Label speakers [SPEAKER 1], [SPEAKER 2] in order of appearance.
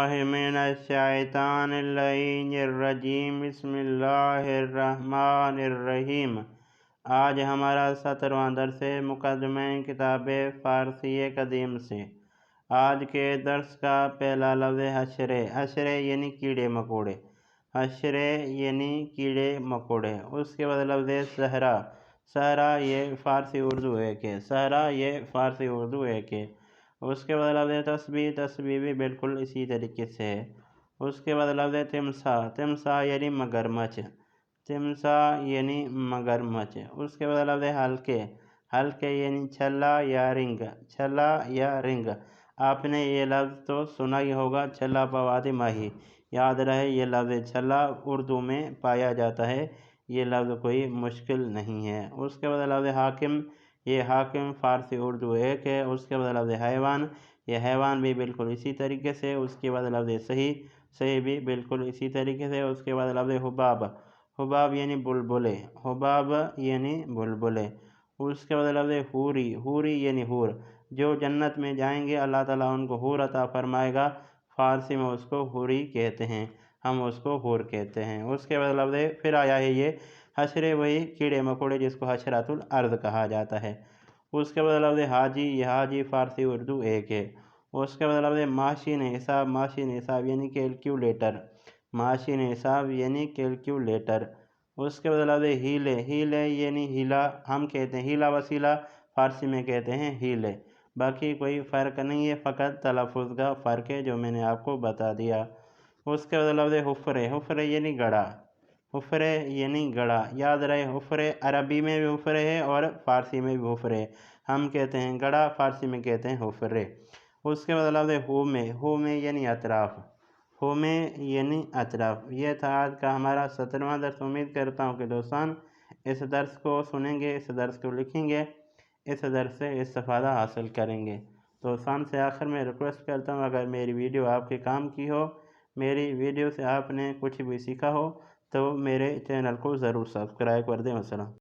[SPEAKER 1] बिल्लाहि मिनश्शैतानिर्रजीम बिस्मिल्लाहिर्रहमानिर्रहीम। आज हमारा 17वां दर्स है मुकदमे किताब फ़ारसी कदीम से। आज के दर्स का पहला लफ्ज़ हशरे। हशरे यानी कीड़े मकोड़े। हशरे यानी कीड़े मकोड़े। उसके बाद लफ्ज़ सहरा। सहरा ये फ़ारसी उर्दू है कि सहरा ये फ़ारसी उर्दू है कि। उसके बाद लफ्ज़ तस्बीह। तस्बीह भी बिल्कुल इसी तरीके से है। उसके बाद लफ्ज़ तिमसा। तिमसा यानी मगरमच्छ। तिमसा यानी मगरमच्छ। उसके बाद लफ्ज़ हल्के। हल्के यानी छल्ला या रिंग। छल्ला या रिंग। आपने ये लफ्ज़ तो सुना ही होगा, छल्ला पवाद माही। याद रहे ये लफ्ज़ छल्ला उर्दू में पाया जाता है, ये लफ्ज़ कोई मुश्किल नहीं है। उसके बाद लफ्ज़ हाकिम। ये हाकिम फ़ारसी उर्दू एक है। उसके बाद लफ्ज़ हैवान। ये हैवान भी बिल्कुल इसी तरीके से। उसके बाद लफ्ज़ सही। सही भी बिल्कुल इसी तरीके से। उसके बाद लफ्ज़ हुबाब। हुबाब यानी बुलबुले। हुबाब यानी बुलबुले। उसके बाद लफ्ज़ हूरी। हूरी यानी हूर। जो जन्नत में जाएंगे अल्लाह ताला उनको हूर अता फरमाएगा। फ़ारसी में उसको हूरी कहते हैं, हम उसको हूर कहते हैं। उसके बाद लफ्ज़ फिर आया है ये हशरे, वही कीड़े मकोड़े जिसको हशरातुल अर्ज़ कहा जाता है। उसके बाद लफ्ज़ हाजी। यह हाजी फ़ारसी उर्दू एक है। उसके बाद लफ्ज़ माशीन हिसाब। माशीन हिसाब यानी कैलकुलेटर। माशीन हिसाब यानी कैलकुलेटर। उसके बाद लफ्ज़ हीले। हीले यानी हीला, हम कहते हैं हीला वसीला, फ़ारसी में कहते हैं हीले। बाकी कोई फ़र्क नहीं है, फ़कत तलफ़ुज़ का फ़र्क है जो मैंने आपको बता दिया। उसके बाद लफ्ज़ हुफ़रे। हुफ़रे यानी गड़ा। हुफ़रे यानी गड़ा। याद रहे हुफ़रे अरबी में भी हुफ़रे है और फ़ारसी में भी हुफ़रे। हम कहते हैं गड़ा, फ़ारसी में कहते हैं हुफ़रे। उसके बाद लफ्ज़ हुमे। हुमे यानी अतराफ़। हुमे यानी अतराफ़। यह था आज का हमारा 17वां दर्स। उम्मीद करता हूँ कि दोस्तों इस दर्स को सुनेंगे, इस दर्स को लिखेंगे, इस दर्स से इस्तिफ़ादा हासिल करेंगे। दोस्तों से आखिर में रिक्वेस्ट करता हूँ, अगर मेरी वीडियो आपके काम की हो, मेरी वीडियो से आपने कुछ भी सीखा हो, तो मेरे चैनल को ज़रूर सब्सक्राइब कर दें। वसलाम।